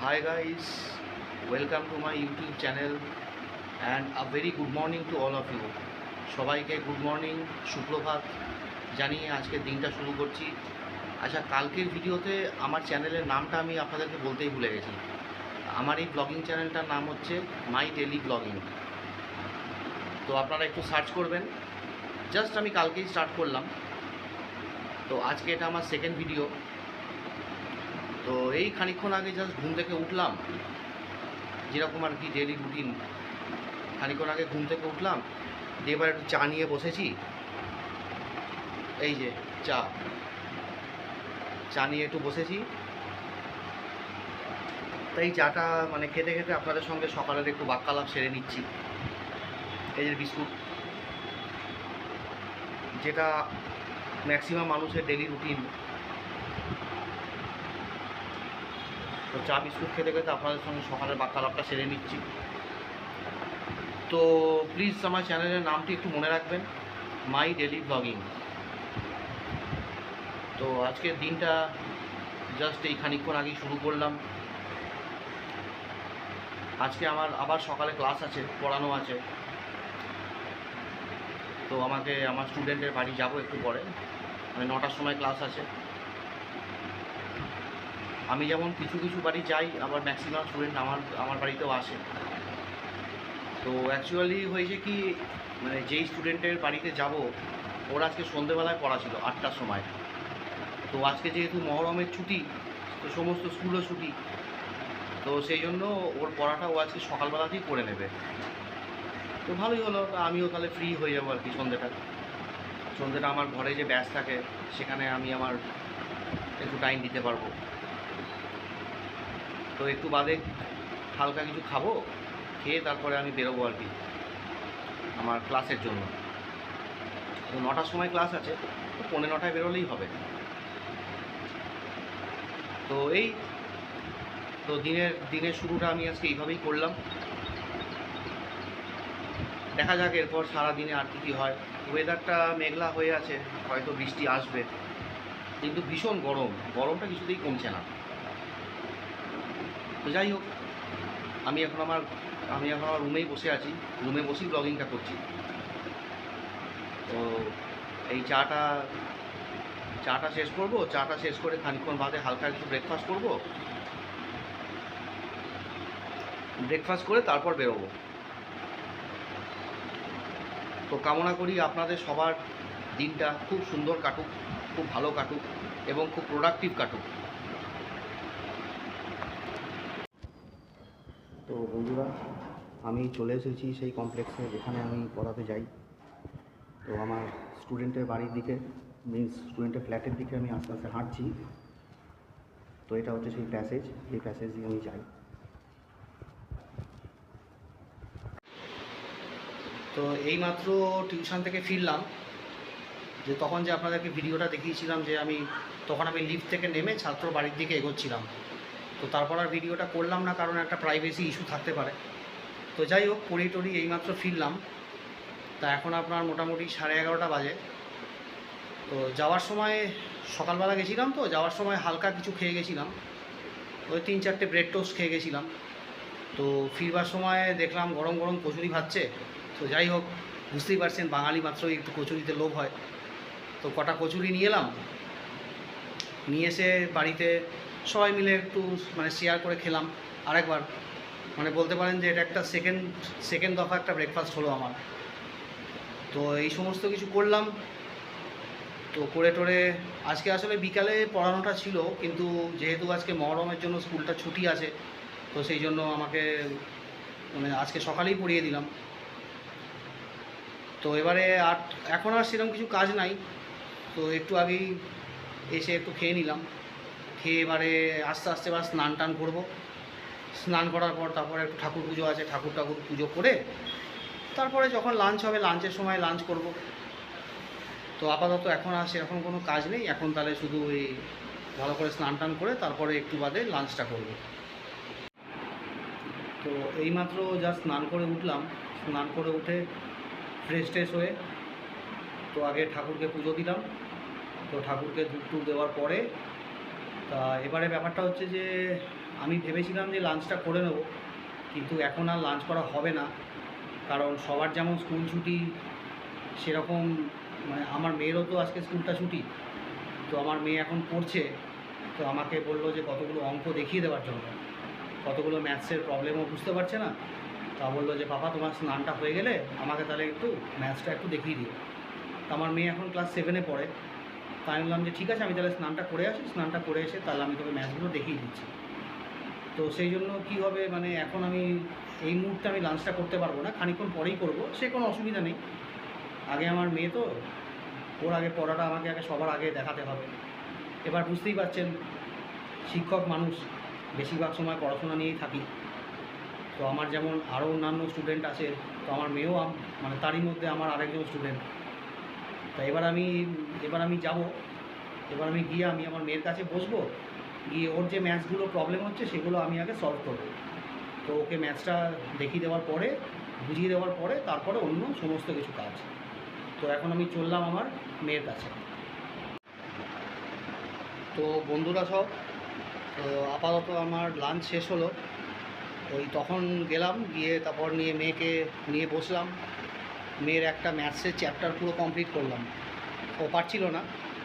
Hi guys, welcome to my YouTube channel and a very good morning to all of you. সবাইকে good morning, সুপ্রভাত জানিয়ে আজকের দিনটা শুরু করছি। আচ্ছা, কালকের ভিডিওতে আমার চ্যানেলের নামটা আমি আপনাদেরকে বলতেই ভুলে গেছি। আমার এই ব্লগিং চ্যানেলটার নাম হচ্ছে মাই ডেলি ব্লগিং। তো আপনারা একটু সার্চ করবেন। জাস্ট আমি কালকেই স্টার্ট করলাম, তো আজকে এটা আমার সেকেন্ড ভিডিও। তো এই খানিকক্ষণ আগে জাস্ট ঘুম থেকে উঠলাম, যেরকম আর কি ডেলি রুটিন। খানিকক্ষণ আগে ঘুম থেকে উঠলাম, দিয়ে এবার একটু চা নিয়ে বসেছি। এই যে চা নিয়ে একটু বসেছি। তাই চাটা মানে খেতে খেতে আপনাদের সঙ্গে সকালের একটু বাক্যালাপ সেরে নিচ্ছি। এই যে বিস্কুট, যেটা ম্যাক্সিমাম মানুষের ডেলি রুটিন। তো চা বিস্কুট খেতে খেতে আপনাদের সঙ্গে সকালের বাক্যালাপটা সেরে নিচ্ছি। তো প্লিজ আমার চ্যানেলের নামটি একটু মনে রাখবেন, মাই ডেলি ব্লগিং। তো আজকের দিনটা জাস্ট এই খানিকক্ষণ আগেই শুরু করলাম। আজকে আমার আবার সকালে ক্লাস আছে, পড়ানো আছে। তো আমাকে আমার স্টুডেন্টের বাড়ি যাব একটু পরে, মানে 9টার সময় ক্লাস আছে। আমি যেমন কিছু কিছু বাড়ি যাই, আবার ম্যাক্সিমাম স্টুডেন্ট আমার বাড়িতেও আসে। তো অ্যাকচুয়ালি হয়েছে কি, মানে যেই স্টুডেন্টের বাড়িতে যাব, ওর আজকে সন্ধেবেলায় পড়া ছিল 8টার সময়। তো আজকে যেহেতু মহরমের ছুটি, তো সমস্ত স্কুলও ছুটি, তো সেই জন্য ওর পড়াটা ও আজকে সকালবেলাতেই করে নেবে। তো ভালোই হলো, আমিও তাহলে ফ্রি হয়ে যাবো আর কি। সন্ধ্যেটা আমার ঘরে যে ব্যাস থাকে, সেখানে আমি আমার একটু টাইম দিতে পারবো। তো একটু বাদে হালকা কিছু খাবো, খেয়ে তারপরে আমি বেরোবো আর কি আমার ক্লাসের জন্য। তো 9টার সময় ক্লাস আছে, তো 9:45 বেরোলেই হবে। তো এই তো দিনের শুরুটা আমি আজকে এইভাবেই করলাম। দেখা যাক এরপর সারাদিনে আর কী হয়। ওয়েদারটা মেঘলা হয়ে আছে, হয়তো বৃষ্টি আসবে, কিন্তু ভীষণ গরমটা কিছুতেই কমছে না। তো যাই হোক, আমি এখন আমার রুমেই বসে আছি, রুমে বসেই ব্লগিংটা করছি। তো এই চাটা শেষ করব। চাটা শেষ করে খানিকক্ষণ বাদে হালকা একটু ব্রেকফাস্ট করব। ব্রেকফাস্ট করে তারপর বেরোবো। তো কামনা করি আপনাদের সবার দিনটা খুব সুন্দর কাটুক, খুব ভালো কাটুক এবং খুব প্রোডাক্টিভ কাটুক। তো বন্ধুরা, আমি চলে এসেছি সেই কমপ্লেক্সে যেখানে আমি পড়াতে যাই। তো আমার স্টুডেন্টের বাড়ির দিকে, মিন্স স্টুডেন্টের ফ্ল্যাটের দিকে আমি আস্তে আস্তে হাঁটছি। তো এটা হচ্ছে সেই প্যাসেজ, এই প্যাসেজ দিয়ে আমি যাই। তো এইমাত্র টিউশন থেকে ফিরলাম। যে তখন যে আপনাদেরকে ভিডিওটা দেখিয়েছিলাম, যে তখন আমি লিফট থেকে নেমে ছাত্র বাড়ির দিকে এগোচ্ছিলাম। তো তারপর আর ভিডিওটা করলাম না, কারণ একটা প্রাইভেসি ইস্যু থাকতে পারে। তো যাই হোক, পড়ি এইমাত্র ফিরলাম। তা এখন আপনার মোটামুটি 11:30 বাজে। তো যাওয়ার সময় সকালবেলা গেছিলাম, তো যাওয়ার সময় হালকা কিছু খেয়ে গেছিলাম, ওই 3-4টে ব্রেড টোস্ট খেয়ে গেছিলাম। তো ফিরবার সময় দেখলাম গরম গরম কচুরি ভাজছে। তো যাই হোক, বুঝতেই পারছেন বাঙালি মাত্রই একটু কচুরিতে লোভ হয়। তো কটা কচুরি নিয়ে এলাম, নিয়ে এসে বাড়িতে সবাই মিলে একটু মানে শেয়ার করে খেলাম আরেকবার। মানে বলতে পারেন যে এটা একটা সেকেন্ড দফা একটা ব্রেকফাস্ট হলো আমার। তো এই সমস্ত কিছু করলাম। তো করে টোরে আজকে আসলে বিকালে পড়ানোটা ছিল, কিন্তু যেহেতু আজকে মহরমের জন্য স্কুলটা ছুটি আছে, তো সেই জন্য আমাকে মানে আজকে সকালেই পড়িয়ে দিলাম। তো এবারে এখন আর সেরকম কিছু কাজ নাই। তো একটু আগেই এসে একটু খেয়ে নিলাম। খেয়ে এবারে আস্তে আস্তে এবার স্নান টান করবো। স্নান করার পর তারপরে একটু ঠাকুর পুজো আছে, ঠাকুর পুজো করে তারপরে যখন লাঞ্চ হবে, লাঞ্চের সময় লাঞ্চ করব। তো আপাতত এখন আর সেরকম কোনো কাজ নেই। এখন তাহলে শুধু এই ভালো করে স্নান টান করে তারপরে একটু বাদে লাঞ্চটা করব। তো এইমাত্র জাস্ট স্নান করে উঠলাম। স্নান করে উঠে ফ্রেশ হয়ে তো আগে ঠাকুরকে পুজো দিলাম। তো ঠাকুরকে ধূপ দেওয়ার পরে তা এবারে ব্যাপারটা হচ্ছে যে আমি ভেবেছিলাম যে লাঞ্চটা করে নেব, কিন্তু এখন আর লাঞ্চ করা হবে না। কারণ সবার যেমন স্কুল ছুটি, সেরকম মানে আমার মেয়েরও তো আজকে স্কুলটা ছুটি। তো আমার মেয়ে এখন পড়ছে, তো আমাকে বললো যে কতগুলো অঙ্ক দেখিয়ে দেওয়ার জন্য, কতগুলো ম্যাথসের প্রবলেমও বুঝতে পারছে না। তা বললো যে পাপা তোমার স্নানটা হয়ে গেলে আমাকে তাহলে একটু ম্যাথসটা একটু দেখিয়ে দিও। তো আমার মেয়ে এখন ক্লাস 7-এ পড়ে। তাই বললাম যে ঠিক আছে, আমি তাহলে স্নানটা করে আসি, স্নানটা করে এসে তাহলে আমি তোকে ম্যাথসগুলো দেখিয়ে দিচ্ছি। তো সেই জন্য কী হবে, মানে এখন আমি এই মুহূর্তে আমি লাঞ্চটা করতে পারবো না, খানিকক্ষণ পরেই করব, সে কোনো অসুবিধা নেই। আগে আমার মেয়ে তো, ওর আগে পড়াটা আমাকে আগে সবার আগে দেখাতে হবে। এবার বুঝতেই পারছেন, শিক্ষক মানুষ, বেশিরভাগ সময় পড়াশোনা নিয়েই থাকি। তো আমার যেমন আরও অন্যান্য স্টুডেন্ট আছে, তো আমার মেয়েও মানে তারই মধ্যে আমার আরেকজন স্টুডেন্ট। তা এবার আমি যাব, এবার আমি গিয়ে আমি আমার মেয়ের কাছে বসবো, গিয়ে ওর যে ম্যাথসগুলো প্রবলেম হচ্ছে সেগুলো আমি আগে সলভ করব। তো ওকে ম্যাথসটা দেখিয়ে দেওয়ার পরে, বুঝিয়ে দেওয়ার পরে তারপরে অন্য সমস্ত কিছু কাজ। তো এখন আমি চললাম আমার মেয়ের কাছে। তো বন্ধুরা সব, তো আপাতত আমার লাঞ্চ শেষ হলো। ওই তখন গেলাম, গিয়ে তারপর মেয়েকে নিয়ে বসলাম। মেয়ের একটা ম্যাথসের চ্যাপ্টার পুরো কমপ্লিট করলাম। ও পারছিল না,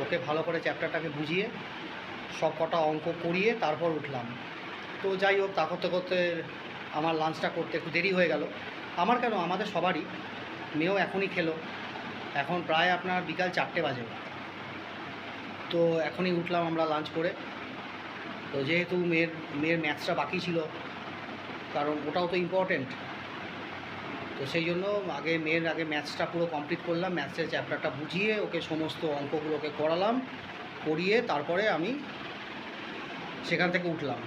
ওকে ভালো করে চ্যাপ্টারটাকে বুঝিয়ে সব কটা অঙ্ক করিয়ে তারপর উঠলাম। তো যাই হোক, তা করতে করতে আমার লাঞ্চটা করতে একটু দেরি হয়ে গেল। আমার কেন, আমাদের সবারই। মেয়েও এখনই খেলো, এখন প্রায় আপনার বিকাল 4টে বাজে। তো এখনই উঠলাম আমরা লাঞ্চ করে। তো যেহেতু মেয়ের ম্যাথসটা বাকি ছিল, কারণ ওটাও তো ইম্পর্টেন্ট, তো সেই জন্য মেয়ের আগে ম্যাথসটা পুরো কমপ্লিট করলাম। ম্যাথসের চ্যাপ্টারটা বুঝিয়ে ওকে সমস্ত অঙ্কগুলোকে করালাম, করিয়ে তারপরে আমি সেখান থেকে উঠলাম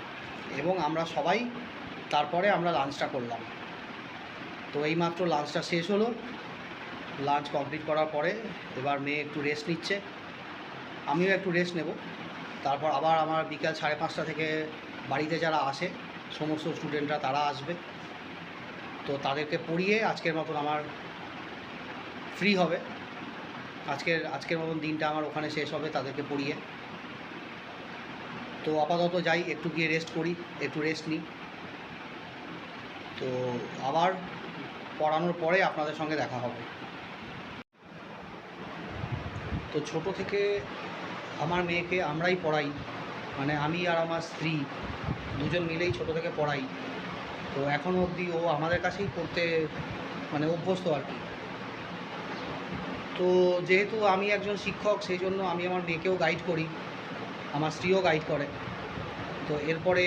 এবং আমরা সবাই তারপরে আমরা লাঞ্চটা করলাম। তো এইমাত্র লাঞ্চটা শেষ হলো। লাঞ্চ কমপ্লিট করার পরে এবার মেয়ে একটু রেস্ট নিচ্ছে, আমিও একটু রেস্ট নেব। তারপর আবার আমার বিকাল 5:30 থেকে বাড়িতে যারা আসে সমস্ত স্টুডেন্টরা তারা আসবে। তো তাদেরকে পড়িয়ে আজকের মতন আমার ফ্রি হবে, আজকের মতন দিনটা আমার ওখানে শেষ হবে তাদেরকে পড়িয়ে। তো আপাতত যাই, একটু গিয়ে রেস্ট করি, একটু রেস্ট নিই। তো আবার পড়ানোর পরে আপনাদের সঙ্গে দেখা হবে। তো ছোট থেকে আমার মেয়েকে আমরাই পড়াই, মানে আমি আর আমার স্ত্রী দুজন মিলেই ছোট থেকে পড়াই। তো এখনও অবধি ও আমাদের কাছেই পড়তে মানে অভ্যস্ত আর কি। তো যেহেতু আমি একজন শিক্ষক, সেই জন্য আমি আমার মেয়েকেও গাইড করি, আমার স্ত্রীও গাইড করে। তো এরপরে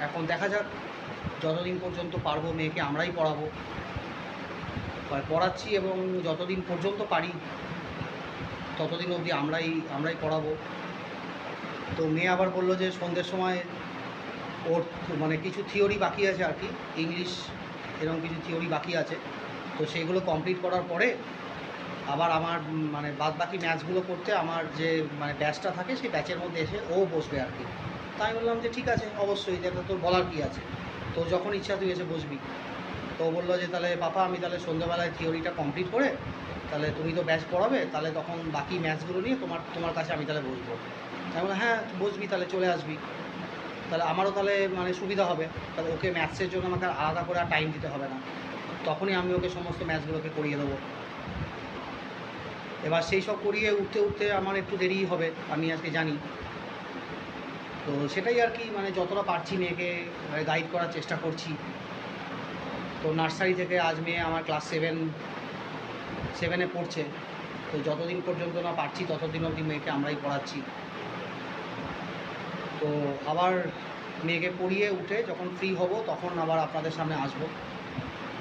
এখন দেখা যাক, যতদিন পর্যন্ত পারবো মেয়েকে আমরাই পড়াবো, পড়াচ্ছি, এবং যতদিন পর্যন্ত পারি ততদিন অবধি আমরাই পড়াবো। তো মেয়ে আবার বললো যে সন্ধ্যের সময় ওর মানে কিছু থিওরি বাকি আছে আর কি, ইংলিশ এরকম কিছু থিওরি বাকি আছে। তো সেইগুলো কমপ্লিট করার পরে আবার আমার মানে বাদ বাকি ম্যাচগুলো করতে আমার যে মানে ব্যাচটা থাকে সেই ব্যাচের মধ্যে এসে ও বসবে আর কি। তাই বললাম যে ঠিক আছে, অবশ্যই, যেটা তোর বলার কী আছে, তোর যখন ইচ্ছা তুই এসে বসবি। তো বললো যে তাহলে পাপা আমি তাহলে সন্ধ্যেবেলায় থিওরিটা কমপ্লিট করে তাহলে তুমি তো ব্যাচ পড়াবে, তাহলে তখন বাকি ম্যাচগুলো নিয়ে তোমার কাছে আমি তাহলে বসবো। তাই বলে হ্যাঁ বসবি, তাহলে চলে আসবি, তাহলে আমারও তাহলে মানে সুবিধা হবে। তাহলে ওকে ম্যাথসের জন্য আমাকে আলাদা করে আর টাইম দিতে হবে না, তখনই আমি ওকে সমস্ত ম্যাচগুলোকে করিয়ে দেবো। এবার সেই সব করিয়ে উঠতে উঠতে আমার একটু দেরি হবে, আমি আজকে জানি। তো সেটাই আর কি, মানে যতটা পারছি মেয়েকে গাইড করার চেষ্টা করছি। তো নার্সারি থেকে আজ মেয়ে আমার ক্লাস 7-এ পড়ছে। তো যতদিন পর্যন্ত না পারছি ততদিন অবধি মেয়েকে আমরাই পড়াচ্ছি। তো আবার মেয়েকে পড়িয়ে উঠে যখন ফ্রি হব তখন আবার আপনাদের সামনে আসব।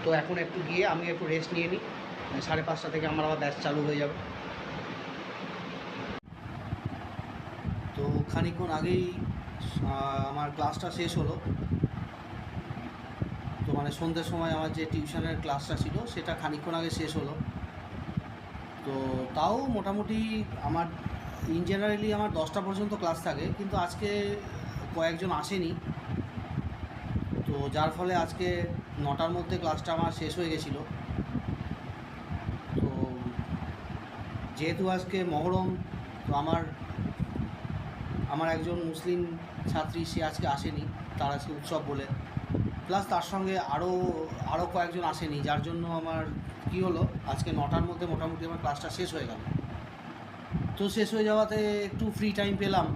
তো এখন একটু গিয়ে আমি একটু রেস্ট নিয়ে নিই, 5:30 থেকে আমার আবার ব্যাচ চালু হয়ে যাবে। তো খানিকক্ষণ আগেই আমার ক্লাসটা শেষ হলো। তো মানে সন্ধ্যের সময় আমার যে টিউশনের ক্লাসটা ছিল সেটা খানিকক্ষণ আগে শেষ হলো। তো তাও মোটামুটি আমার ইন জেনারেলি আমার 10টা পর্যন্ত ক্লাস থাকে, কিন্তু আজকে কয়েকজন আসেনি, তো যার ফলে আজকে 9টার মধ্যে ক্লাসটা আমার শেষ হয়ে গেছিলো। তো যেহেতু আজকে মহরম, তো আমার আমার একজন মুসলিম ছাত্রী, সে আজকে আসেনি, তার আজকে উৎসব বলে, প্লাস তার সঙ্গে আরও কয়েকজন আসেনি, যার জন্য আমার কী হলো, আজকে 9টার মধ্যে মোটামুটি আমার ক্লাসটা শেষ হয়ে গেল। তো শেষ হয়ে যাওয়াতে একটু ফ্রি টাইম পেলাম,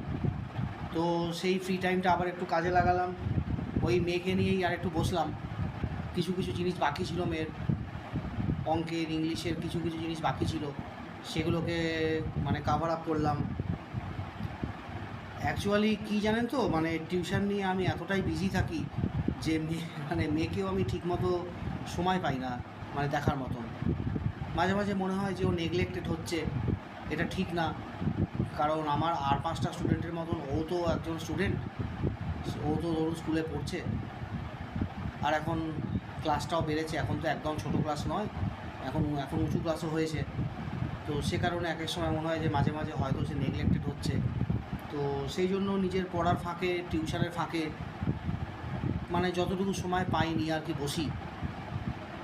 তো সেই ফ্রি টাইমটা আবার একটু কাজে লাগালাম। ওই মেয়েকে নিয়েই আর একটু বসলাম, কিছু কিছু জিনিস বাকি ছিল মেয়ের, অঙ্কের ইংলিশের কিছু কিছু জিনিস বাকি ছিল, সেগুলোকে মানে কাভার আপ করলাম। অ্যাকচুয়ালি কী জানেন তো, মানে টিউশন নিয়ে আমি এতটাই বিজি থাকি যে মেয়েকেও আমি ঠিকমতো সময় পাই না মানে দেখার মতন। মাঝে মাঝে মনে হয় যে ও নেগলেক্টেড হচ্ছে, এটা ঠিক না। কারণ আমার আর 5টা স্টুডেন্টের মতন ও তো একজন স্টুডেন্ট, ও তো ধরুন স্কুলে পড়ছে, আর এখন ক্লাসটাও বেড়েছে, এখন তো একদম ছোটো ক্লাস নয়, এখন উঁচু ক্লাসও হয়েছে। তো সে কারণে এক এক সময় মনে হয় যে মাঝে মাঝে হয়তো সে নেগলেক্টেড হচ্ছে। তো সেই জন্য নিজের পড়ার ফাঁকে, টিউশনের ফাঁকে মানে যতটুকু সময় পাই নিয়ে আর কি বসি।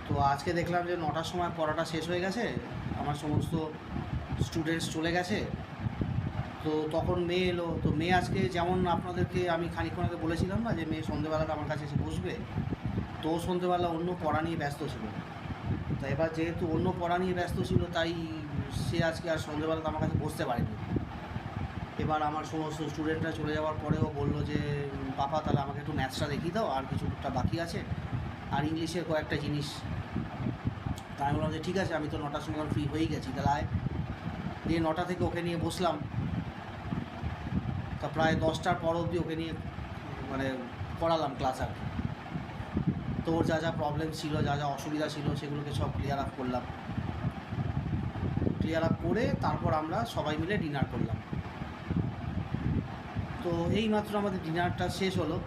তো আজকে দেখলাম যে 9টার সময় পড়াটা শেষ হয়ে গেছে, আমার সমস্ত স্টুডেন্টস চলে গেছে। তো তখন মেয়ে এলো, তো মেয়ে আজকে যেমন আপনাদেরকে আমি খানিকক্ষণ আগে বলেছিলাম না যে মেয়ে সন্ধেবেলাটা আমার কাছে এসে বসবে, তো সন্ধেবেলা অন্য পড়া নিয়ে ব্যস্ত ছিল। তো এবার যেহেতু অন্য পড়া নিয়ে ব্যস্ত ছিল, তাই সে আজকে আর সন্ধেবেলাটা আমার কাছে বসতে পারেনি। এবার আমার সমস্ত স্টুডেন্টরা চলে যাওয়ার পরেও বললো যে পাপা তাহলে আমাকে একটু ম্যাথসটা দেখিয়ে দাও, আর কিছুটা বাকি আছে, আর ইংলিশের কয়েকটা জিনিস। তাই আমি বললাম যে ঠিক আছে, আমি তো 9টার সময় ফ্রি হয়েই গেছি, তাহলে আয়। দিয়ে 9টা থেকে ওকে নিয়ে বসলাম, তা প্রায় 10টার পর অবধি ওকে নিয়ে মানে পড়ালাম ক্লাস আর কি। তো ওর যা যা প্রবলেম ছিল, যা যা অসুবিধা ছিল, সেগুলোকে সব ক্লিয়ার আপ করলাম। ক্লিয়ার আপ করে তারপর আমরা সবাই মিলে ডিনার করলাম। তো এইমাত্র আমাদের ডিনারটা শেষ হলো।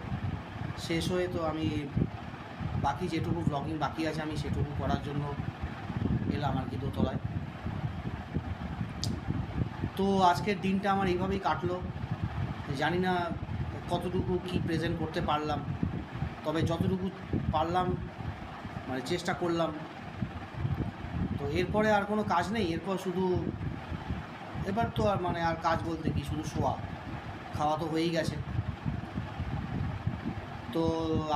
শেষ হয়ে তো আমি বাকি যেটুকু ব্লগিং বাকি আছে আমি সেটুকু করার জন্য এলাম আর কি দোতলায়। তো আজকের দিনটা আমার এইভাবেই কাটলো। জানি না কতটুকু কী প্রেজেন্ট করতে পারলাম, তবে যতটুকু পারলাম মানে চেষ্টা করলাম। তো এরপরে আর কোনো কাজ নেই, এরপর শুধু এবার তো আর মানে আর কাজ বলতে কি, শুধু শোয়া, খাওয়া তো হয়েই গেছে। তো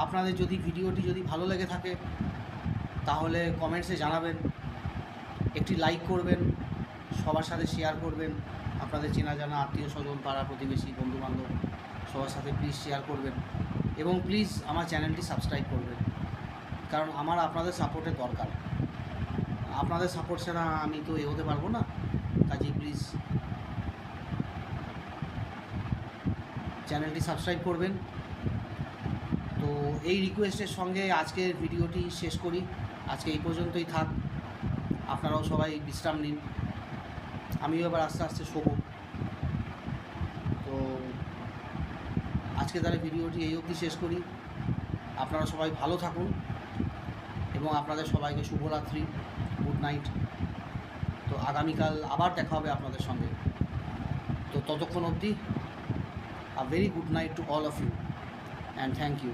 আপনাদের যদি ভিডিওটি যদি ভালো লেগে থাকে তাহলে কমেন্টসে জানাবেন, একটি লাইক করবেন, সবার সাথে শেয়ার করবেন, আপনাদের চেনা জানা আত্মীয় স্বজন, পাড়া প্রতিবেশী, বন্ধুবান্ধব সবার সাথে প্লিজ শেয়ার করবেন, এবং প্লিজ আমার চ্যানেলটি সাবস্ক্রাইব করবেন, কারণ আমার আপনাদের সাপোর্টের দরকার। আপনাদের সাপোর্ট ছাড়া আমি তো এগোতে পারবো না, কাজেই প্লিজ চ্যানেলটি সাবস্ক্রাইব করবেন। তো এই রিকোয়েস্টের সঙ্গে আজকের ভিডিওটি শেষ করি, আজকে এই পর্যন্তই থাক। আপনারাও সবাই বিশ্রাম নিন, আমিও এবার আস্তে আস্তে শোবো। তো আজকে তাহলে ভিডিওটি এই অবধি শেষ করি। আপনারা সবাই ভালো থাকুন এবং আপনাদের সবাইকে শুভরাত্রি, গুড নাইট। তো আগামীকাল আবার দেখা হবে আপনাদের সঙ্গে। তো ততক্ষণ অবধি a very good night to all of you and thank you.